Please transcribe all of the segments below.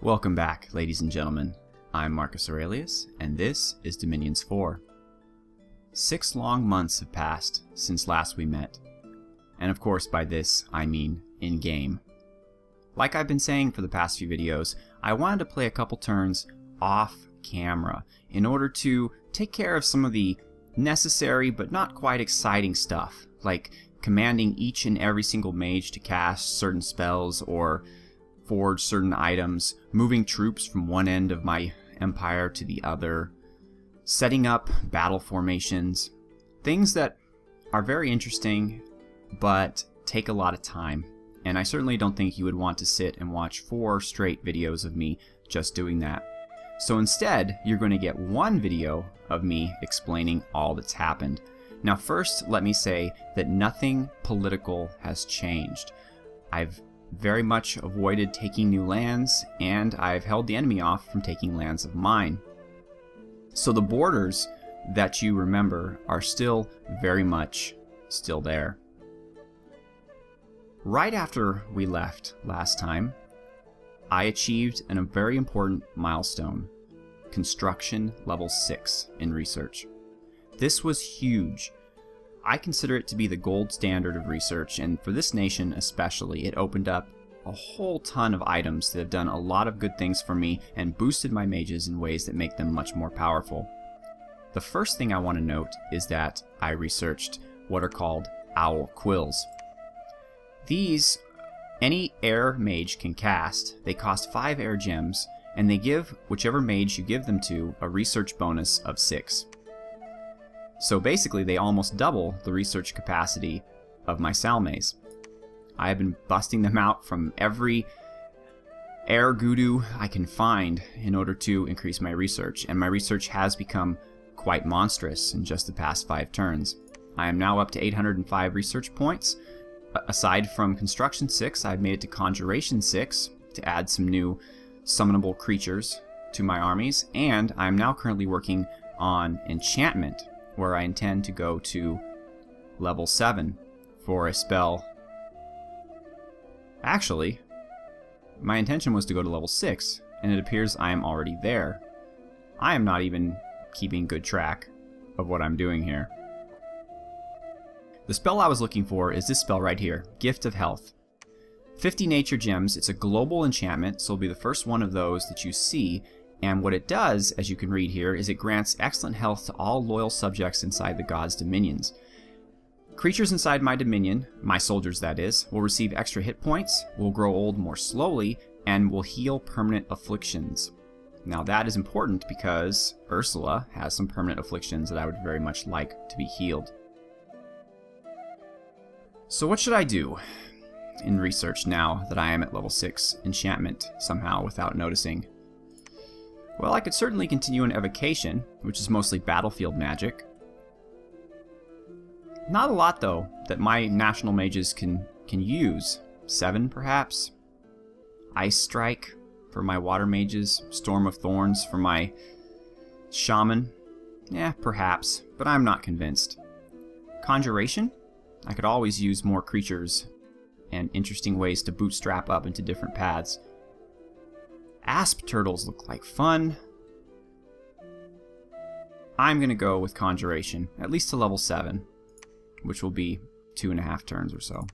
Welcome back, ladies and gentlemen. I'm Marcus Aurelius, and this is Dominions 4. 6 long months have passed since last we met. And of course by this, I mean in-game. Like I've been saying for the past few videos, I wanted to play a couple turns off-camera in order to take care of some of the necessary but not quite exciting stuff, like commanding each and every single mage to cast certain spells or forge certain items, moving troops from one end of my empire to the other, setting up battle formations, things that are very interesting but take a lot of time. And I certainly don't think you would want to sit and watch 4 straight videos of me just doing that. So instead, you're going to get one video of me explaining all that's happened. Now first, let me say that nothing political has changed. I've very much avoided taking new lands, and I've held the enemy off from taking lands of mine. So the borders that you remember are still very much still there. Right after we left last time, I achieved a very important milestone, construction level 6 in research. This was huge. I consider it to be the gold standard of research, and for this nation especially, it opened up a whole ton of items that have done a lot of good things for me and boosted my mages in ways that make them much more powerful. The first thing I want to note is that I researched what are called owl quills. These, any air mage can cast. They cost 5 air gems, and they give whichever mage you give them to a research bonus of 6. So basically they almost double the research capacity of my Salmes. I have been busting them out from every Enkidu I can find in order to increase my research, and my research has become quite monstrous in just the past 5 turns. I am now up to 805 research points. Aside from Construction 6, I've made it to Conjuration 6 to add some new summonable creatures to my armies, and I'm now currently working on Enchantment, where I intend to go to level 7 for a spell. Actually, my intention was to go to level 6, and it appears I am already there. I am not even keeping good track of what I'm doing here. The spell I was looking for is this spell right here, Gift of Health. 50 nature gems, it's a global enchantment, so it'll be the first one of those that you see, and what it does, as you can read here, is it grants excellent health to all loyal subjects inside the god's dominions. Creatures inside my dominion, my soldiers that is, will receive extra hit points, will grow old more slowly, and will heal permanent afflictions. Now that is important because Ursula has some permanent afflictions that I would very much like to be healed. So what should I do in research now that I am at level 6 enchantment somehow without noticing? Well, I could certainly continue in evocation, which is mostly battlefield magic. Not a lot though that my national mages can use. 7 perhaps. Ice Strike for my water mages, Storm of Thorns for my shaman. Yeah, perhaps, but I'm not convinced. Conjuration? I could always use more creatures and interesting ways to bootstrap up into different paths. Asp turtles look like fun. I'm going to go with Conjuration, at least to level 7, which will be 2.5 turns or so.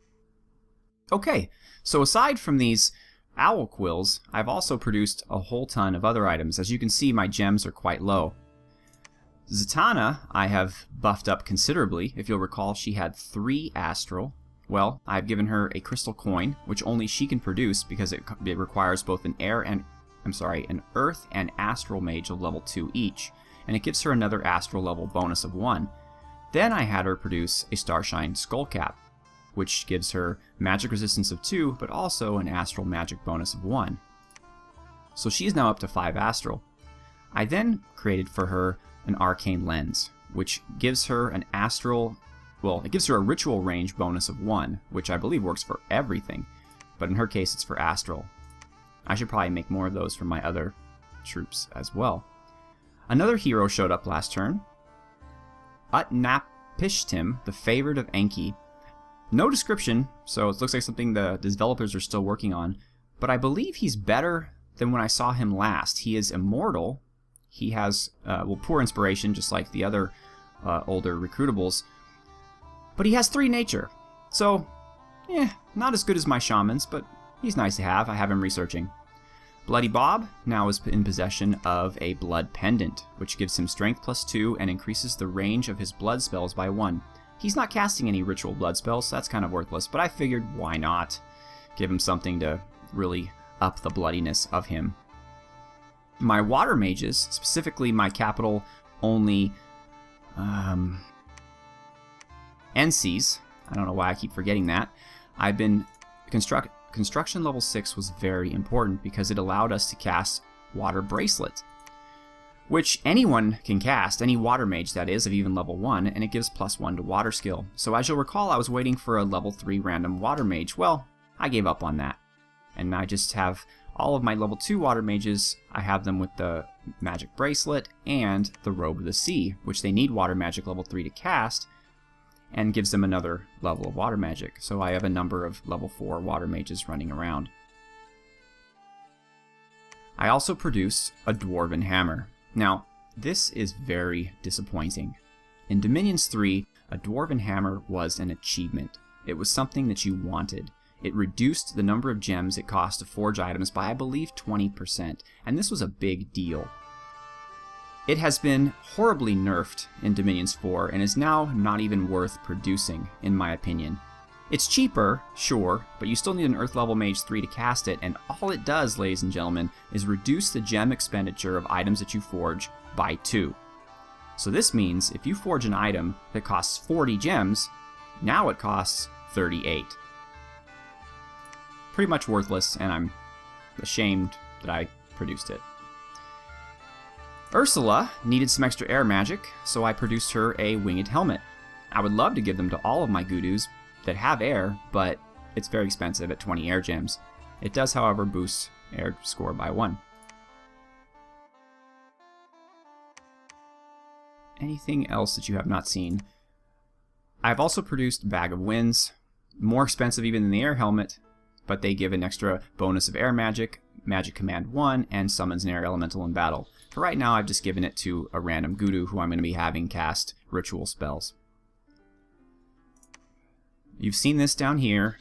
Okay, so aside from these owl quills, I've also produced a whole ton of other items. As you can see, my gems are quite low. Zatanna, I have buffed up considerably. If you'll recall, she had 3 astral. Well, I've given her a crystal coin, which only she can produce because it requires both an an earth and astral mage of level 2 each, and it gives her another astral level bonus of 1. Then I had her produce a Starshine Skullcap, which gives her magic resistance of 2, but also an astral magic bonus of 1. So she's now up to 5 astral. I then created for her an arcane lens, which gives her an astral, well, it gives her a ritual range bonus of 1, which I believe works for everything, but in her case it's for astral. I should probably make more of those for my other troops as well. Another hero showed up last turn, Utnapishtim, the favorite of Enki. No description, so it looks like something the developers are still working on, but I believe he's better than when I saw him last. He is immortal. He has, poor inspiration, just like the other older recruitables. But he has 3 nature. So, not as good as my shamans, but he's nice to have. I have him researching. Bloody Bob now is in possession of a blood pendant, which gives him strength +2 and increases the range of his blood spells by 1. He's not casting any ritual blood spells, so that's kind of worthless, but I figured why not give him something to really up the bloodiness of him. My water mages, specifically my capital only NCs, I don't know why I keep forgetting that, I've been construction level 6 was very important because it allowed us to cast Water Bracelet, which anyone can cast, any water mage that is, of even level 1, and it gives +1 to water skill. So as you'll recall, I was waiting for a level 3 random water mage. Well, I gave up on that. And I just have all of my level 2 water mages, I have them with the magic bracelet and the Robe of the Sea, which they need water magic level 3 to cast, and gives them another level of water magic. So I have a number of level 4 water mages running around. I also produced a Dwarven Hammer. Now, this is very disappointing. In Dominions 3, a Dwarven Hammer was an achievement. It was something that you wanted. It reduced the number of gems it cost to forge items by, I believe, 20%, and this was a big deal. It has been horribly nerfed in Dominions 4 and is now not even worth producing, in my opinion. It's cheaper, sure, but you still need an Earth Level Mage 3 to cast it, and all it does, ladies and gentlemen, is reduce the gem expenditure of items that you forge by 2. So this means if you forge an item that costs 40 gems, now it costs 38. Pretty much worthless, and I'm ashamed that I produced it. Ursula needed some extra air magic, so I produced her a winged helmet. I would love to give them to all of my Gudus that have air, but it's very expensive at 20 air gems. It does, however, boost air score by 1. Anything else that you have not seen? I've also produced Bag of Winds, more expensive even than the air helmet, but they give an extra bonus of air magic, magic command 1, and summons an air elemental in battle. For right now, I've just given it to a random Gudu who I'm going to be having cast ritual spells. You've seen this down here.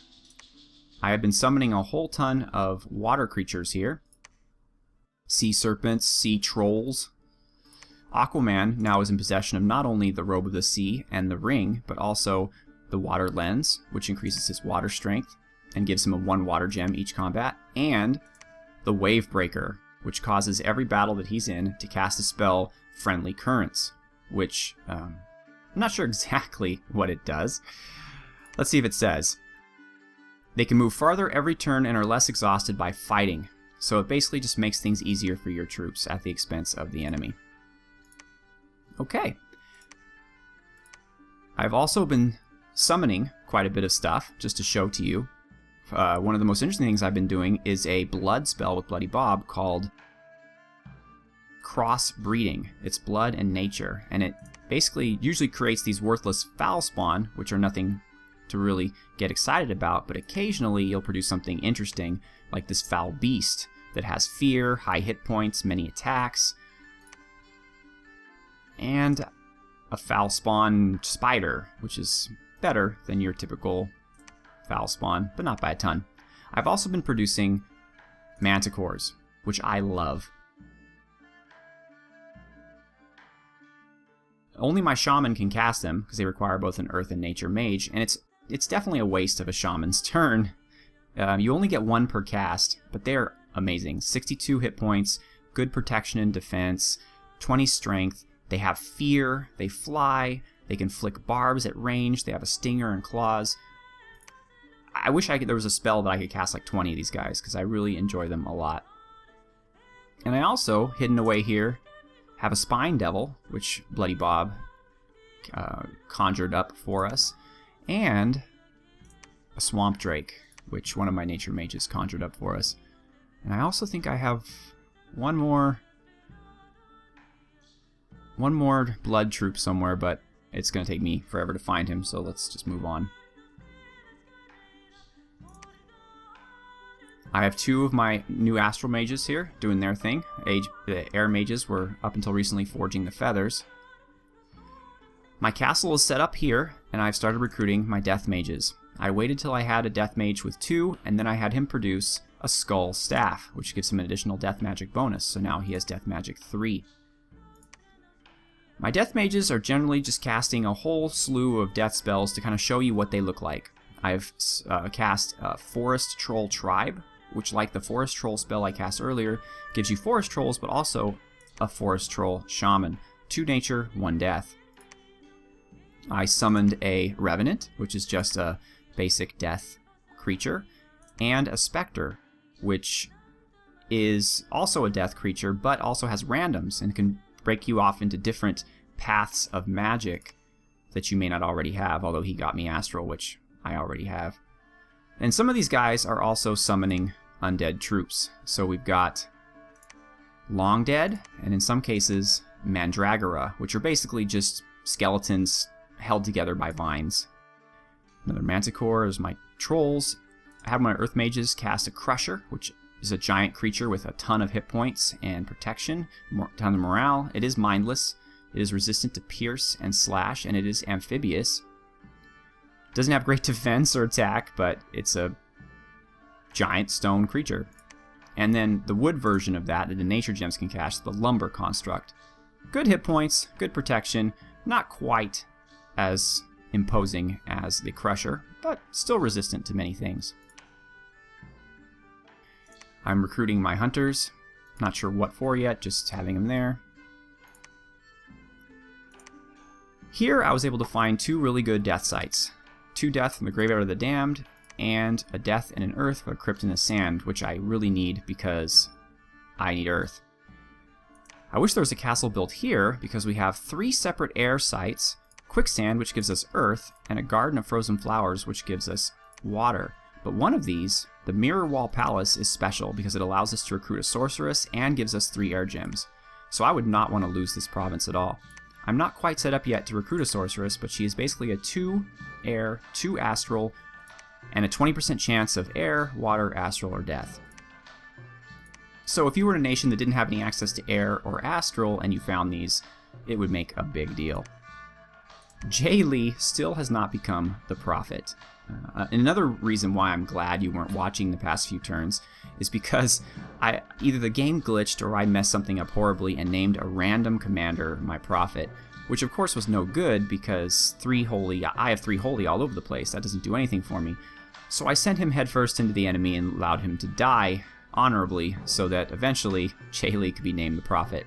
I have been summoning a whole ton of water creatures here. Sea serpents, sea trolls. Aquaman now is in possession of not only the Robe of the Sea and the ring, but also the Water Lens, which increases his water strength and gives him a 1 water gem each combat, and the Wave Breaker, which causes every battle that he's in to cast a spell, Friendly Currents, which I'm not sure exactly what it does. Let's see if it says. They can move farther every turn and are less exhausted by fighting, so it basically just makes things easier for your troops at the expense of the enemy. Okay. I've also been summoning quite a bit of stuff just to show to you. One of the most interesting things I've been doing is a blood spell with Bloody Bob called Cross Breeding. It's blood and nature, and it basically usually creates these worthless foul spawn, which are nothing to really get excited about, but occasionally you'll produce something interesting, like this foul beast that has fear, high hit points, many attacks, and a foul spawn spider, which is better than your typical foul spawn, but not by a ton. I've also been producing manticores, which I love. Only my shaman can cast them, because they require both an earth and nature mage, and it's definitely a waste of a shaman's turn. You only get 1 per cast, but they're amazing. 62 hit points, good protection and defense, 20 strength, they have fear, they fly, they can flick barbs at range, they have a stinger and claws. I wish there was a spell that I could cast like 20 of these guys, because I really enjoy them a lot. And I also, hidden away here, have a Spine Devil, which Bloody Bob conjured up for us, and a Swamp Drake, which one of my nature mages conjured up for us. And I also think I have one more blood troop somewhere, but it's going to take me forever to find him, so let's just move on. I have two of my new astral mages here doing their thing. The air mages were up until recently forging the feathers. My castle is set up here, and I've started recruiting my death mages. I waited till I had a death mage with 2, and then I had him produce a skull staff, which gives him an additional death magic bonus, so now he has death magic 3. My death mages are generally just casting a whole slew of death spells to kind of show you what they look like. I've cast Forest Troll Tribe, which, like the Forest Troll spell I cast earlier, gives you forest trolls, but also a Forest Troll Shaman. 2 nature, 1 death. I summoned a Revenant, which is just a basic death creature, and a Spectre, which is also a death creature, but also has randoms and can break you off into different paths of magic that you may not already have, although he got me Astral, which I already have. And some of these guys are also summoning undead troops. So we've got Long Dead, and in some cases, Mandragora, which are basically just skeletons held together by vines. Another Manticore is my trolls. I have my Earth Mages cast a Crusher, which is a giant creature with a ton of hit points and protection, ton of morale. It is mindless. It is resistant to pierce and slash, and it is amphibious. Doesn't have great defense or attack, but it's a giant stone creature. And then the wood version of that the nature gems can cast, the Lumber Construct. Good hit points, good protection, not quite as imposing as the Crusher, but still resistant to many things. I'm recruiting my hunters, not sure what for yet, just having them there. Here I was able to find 2 really good death sites. 2 death from the Graveyard of the Damned, and a death and an earth for a Crypt in the Sand, which I really need because I need earth. I wish there was a castle built here, because we have 3 separate air sites, Quicksand, which gives us earth, and a Garden of Frozen Flowers, which gives us water. But one of these, the Mirror Wall Palace, is special because it allows us to recruit a sorceress and gives us 3 air gems. So I would not want to lose this province at all. I'm not quite set up yet to recruit a sorceress, but she is basically a 2 air, 2 astral, and a 20% chance of air, water, astral, or death. So if you were in a nation that didn't have any access to air or astral and you found these, it would make a big deal. Jay Lee still has not become the prophet. Another reason why I'm glad you weren't watching the past few turns is because either the game glitched or I messed something up horribly and named a random commander my prophet, which of course was no good because I have 3 holy all over the place. That doesn't do anything for me. So I sent him headfirst into the enemy and allowed him to die honorably so that eventually Jay Lee could be named the prophet.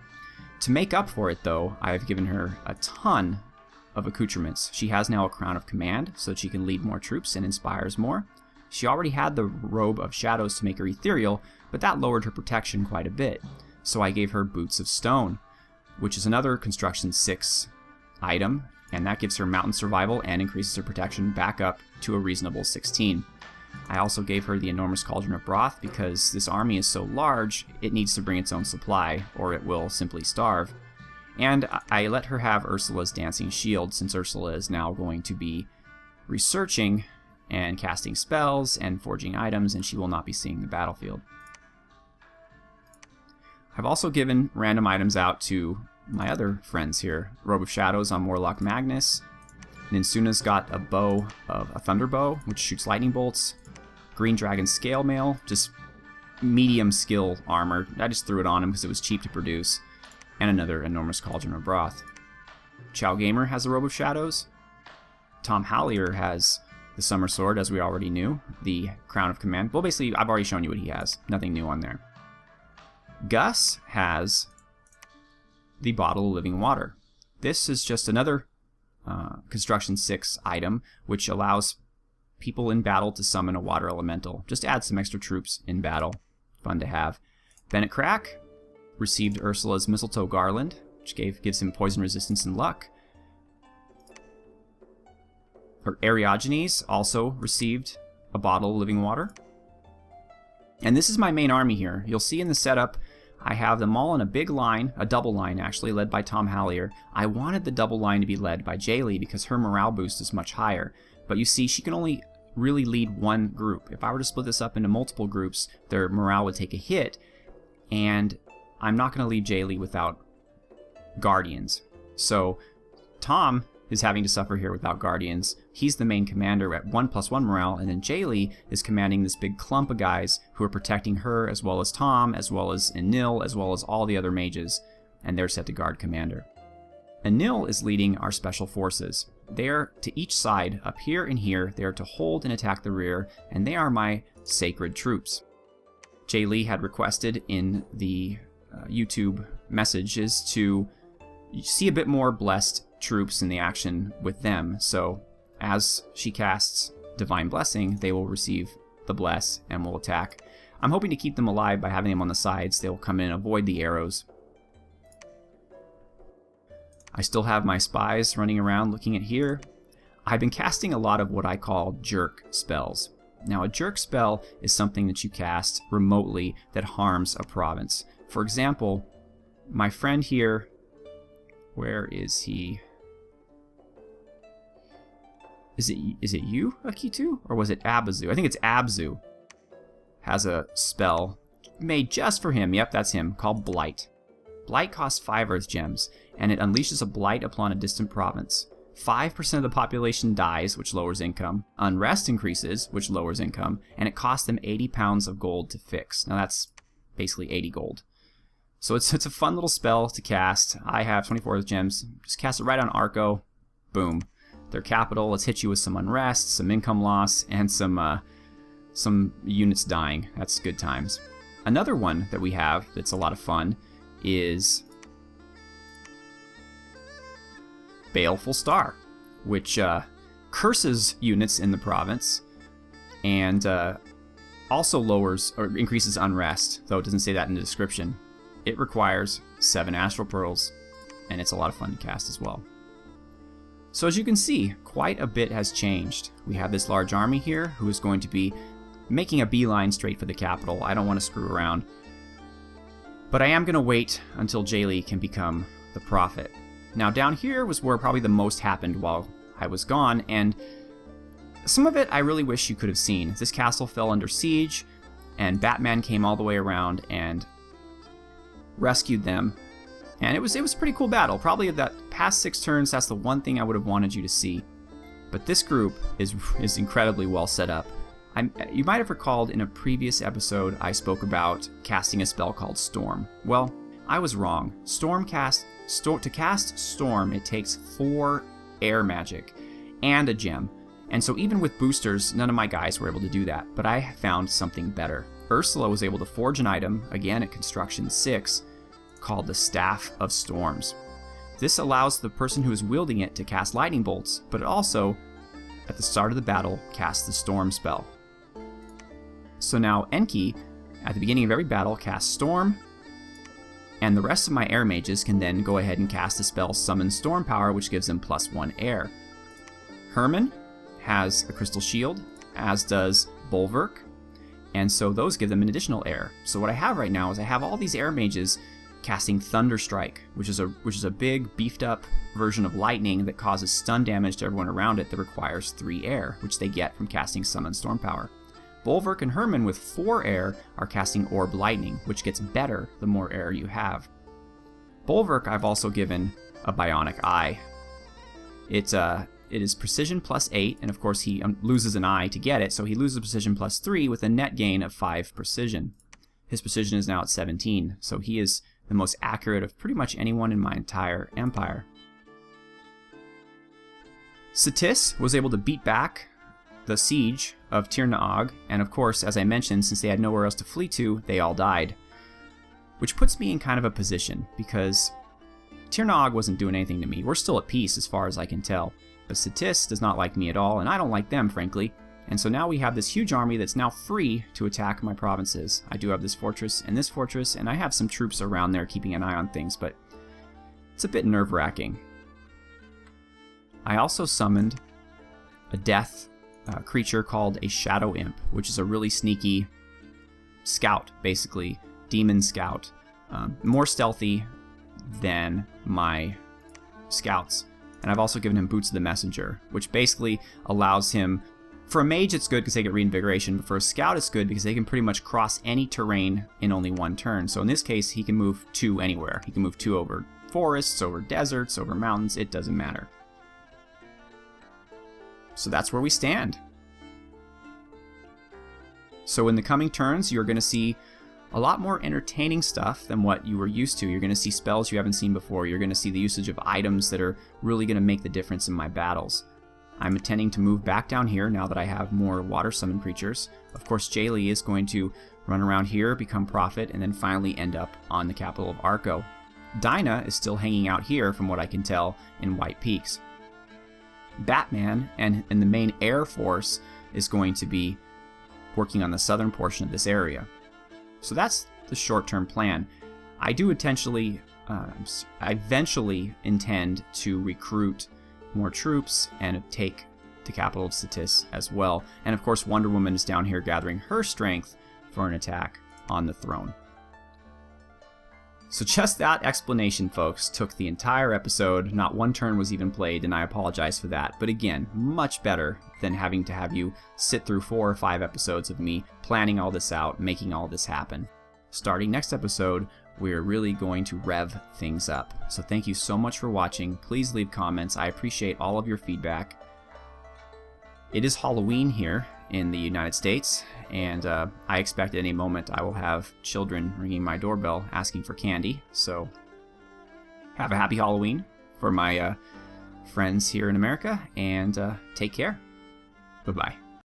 To make up for it though, I have given her a ton of accoutrements. She has now a Crown of Command so that she can lead more troops and inspires more. She already had the Robe of Shadows to make her ethereal, but that lowered her protection quite a bit. So I gave her Boots of Stone, which is another Construction 6 item, and that gives her Mountain Survival and increases her protection back up to a reasonable 16. I also gave her the Enormous Cauldron of Broth because this army is so large, it needs to bring its own supply, or it will simply starve. And I let her have Ursula's Dancing Shield, since Ursula is now going to be researching and casting spells and forging items, and she will not be seeing the battlefield. I've also given random items out to my other friends here. Robe of Shadows on Warlock Magnus. Ninsuna's got a bow of a Thunder Bow, which shoots lightning bolts. Green Dragon Scale Mail, just medium skill armor. I just threw it on him because it was cheap to produce. And another Enormous Cauldron of Broth. Chow Gamer has the Robe of Shadows. Tom Hallier has the Summer Sword, as we already knew. The Crown of Command. Well, basically, I've already shown you what he has. Nothing new on there. Gus has the Bottle of Living Water. This is just another Construction 6 item, which allows people in battle to summon a water elemental. Just add some extra troops in battle. Fun to have. Bennett Crack received Ursula's Mistletoe Garland, which gives him poison resistance and luck. Ariogenes also received a Bottle of Living Water. And this is my main army here. You'll see in the setup, I have them all in a big line, a double line actually, led by Tom Hallier. I wanted the double line to be led by Jay Lee because her morale boost is much higher. But you see, she can only really lead one group. If I were to split this up into multiple groups, their morale would take a hit, and I'm not going to leave Jaylee without Guardians. So Tom is having to suffer here without Guardians. He's the main commander at 1+1 morale, and then Jaylee is commanding this big clump of guys who are protecting her, as well as Tom, as well as Enil, as well as all the other mages, and they're set to guard commander. Enil is leading our special forces. They are to each side, up here and here. They are to hold and attack the rear, and they are my sacred troops. Jaylee had requested in the YouTube messages to see a bit more blessed troops in the action with them, so as she casts Divine Blessing, they will receive the bless and will attack. I'm hoping to keep them alive by having them on the sides. They will come in and avoid the arrows. I still have my spies running around looking at here. I've been casting a lot of what I call jerk spells. Now, a jerk spell is something that you cast remotely that harms a province. For example, my friend here, where is he? Is it you, Enkidu? Or was it Abzu? I think it's Abzu. Has a spell made just for him. Yep, that's him, called Blight. Blight costs 5 Earth Gems, and it unleashes a blight upon a distant province. 5% of the population dies, which lowers income. Unrest increases, which lowers income, and it costs them 80 pounds of gold to fix. Now that's basically 80 gold. So it's a fun little spell to cast. I have 24 Earth Gems. Just cast it right on Arco. Boom. Their capital. Let's hit you with some unrest, some income loss, and some units dying. That's good times. Another one that we have that's a lot of fun is Baleful Star, which curses units in the province and also lowers or increases unrest, though it doesn't say that in the description. It requires 7 Astral Pearls, and it's a lot of fun to cast as well. So as you can see, quite a bit has changed. We have this large army here who is going to be making a beeline straight for the capital. I don't want to screw around. But I am going to wait until Jaylee can become the prophet. Now down here was where probably the most happened while I was gone, and some of it I really wish you could have seen. This castle fell under siege, and Batman came all the way around and rescued them. And it was a pretty cool battle. Probably of that past 6 turns, that's the one thing I would have wanted you to see. But this group is incredibly well set up. You might have recalled in a previous episode I spoke about casting a spell called Storm. Well, I was wrong. To cast Storm, it takes 4 air magic and a gem. And so even with boosters, none of my guys were able to do that. But I found something better. Ursula was able to forge an item, again at Construction 6, called the Staff of Storms. This allows the person who is wielding it to cast lightning bolts, but it also, at the start of the battle, casts the Storm spell. So now Enki, at the beginning of every battle, casts Storm, and the rest of my air mages can then go ahead and cast the spell Summon Storm Power, which gives them +1 air. Herman has a Crystal Shield, as does Bulwark, and so those give them an additional air. So what I have right now is I have all these air mages casting Thunderstrike, which is a big beefed up version of lightning that causes stun damage to everyone around it that requires 3 air, which they get from casting Summon Storm Power. Bulwark and Herman with 4 air are casting Orb Lightning, which gets better the more air you have. Bulwark I've also given a Bionic Eye. It is Precision +8, and of course he loses an eye to get it, so he loses Precision +3 with a net gain of 5 Precision. His Precision is now at 17, so he is the most accurate of pretty much anyone in my entire empire. Satis was able to beat back the siege of Tir Naog, and of course, as I mentioned, since they had nowhere else to flee to, they all died. Which puts me in kind of a position, because Tir Naog wasn't doing anything to me. We're still at peace as far as I can tell. But Satis does not like me at all, and I don't like them, frankly. And so now we have this huge army that's now free to attack my provinces. I do have this fortress, and I have some troops around there keeping an eye on things, but it's a bit nerve-wracking. I also summoned a death creature called a Shadow Imp, which is a really sneaky scout, basically. Demon scout. More stealthy than my scouts. And I've also given him Boots of the Messenger, which basically allows him For a mage, it's good because they get reinvigoration, but for a scout, it's good because they can pretty much cross any terrain in only one turn. So in this case, he can move 2 anywhere. He can move 2 over forests, over deserts, over mountains. It doesn't matter. So that's where we stand. So in the coming turns, you're going to see a lot more entertaining stuff than what you were used to. You're going to see spells you haven't seen before. You're going to see the usage of items that are really going to make the difference in my battles. I'm intending to move back down here now that I have more water summon creatures. Of course, Jaylee is going to run around here, become Prophet, and then finally end up on the capital of Arco. Dina is still hanging out here, from what I can tell, in White Peaks. Batman and the main Air Force is going to be working on the southern portion of this area. So that's the short-term plan. I eventually intend to recruit more troops and take the capital of Satis as well. And of course, Wonder Woman is down here gathering her strength for an attack on the throne. So just that explanation, folks, took the entire episode. Not one turn was even played, and I apologize for that. But again, much better than having to have you sit through 4 or 5 episodes of me planning all this out, making all this happen. Starting next episode, we're really going to rev things up. So thank you so much for watching. Please leave comments. I appreciate all of your feedback. It is Halloween here in the United States, and I expect at any moment I will have children ringing my doorbell asking for candy. So have a happy Halloween for my friends here in America, and take care. Bye-bye.